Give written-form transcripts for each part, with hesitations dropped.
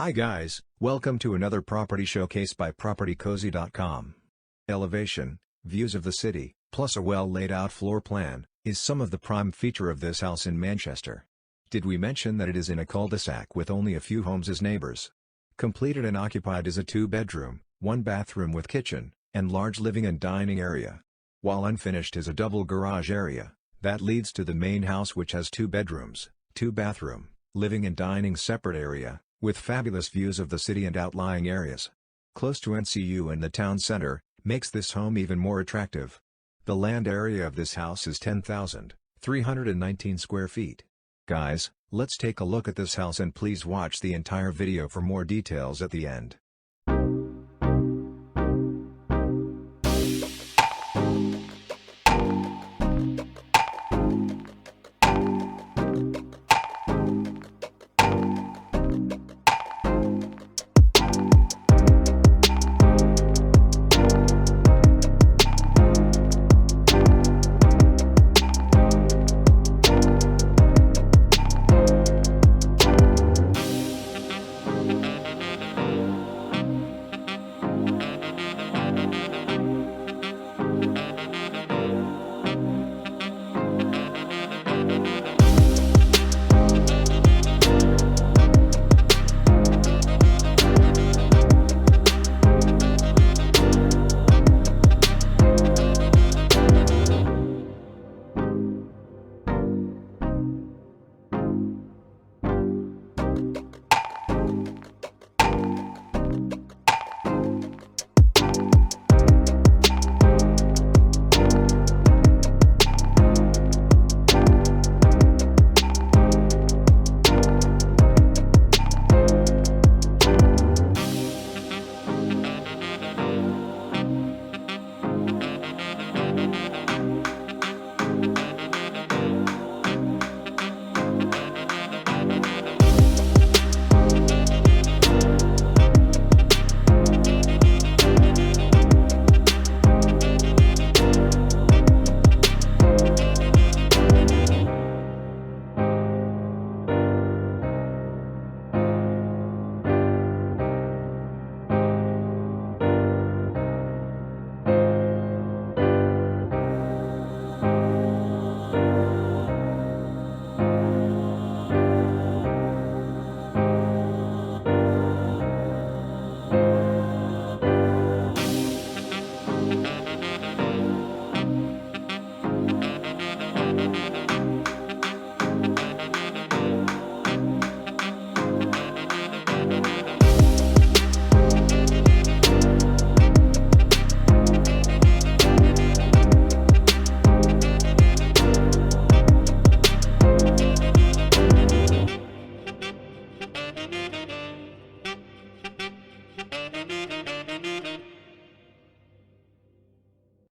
Hi guys, welcome to another property showcase by PropertyCozy.com. Elevation, views of the city, plus a well laid out floor plan, is some of the prime feature of this house in Manchester. Did we mention that it is in a cul-de-sac with only a few homes as neighbors? Completed and occupied is a 2-bedroom, 1-bathroom with kitchen, and large living and dining area. While unfinished is a double garage area, that leads to the main house which has 2 bedrooms, 2-bathroom, living and dining separate area, with fabulous views of the city and outlying areas. Close to NCU and the town center, makes this home even more attractive. The land area of this house is 10,319 square feet. Guys, let's take a look at this house and please watch the entire video for more details at the end.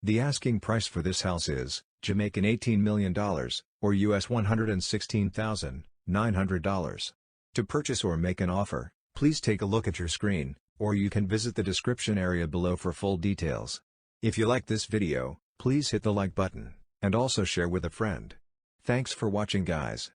The asking price for this house is Jamaican $18 million, or US $116,900. To purchase or make an offer, please take a look at your screen, or you can visit the description area below for full details. If you like this video, please hit the like button, and also share with a friend. Thanks for watching guys.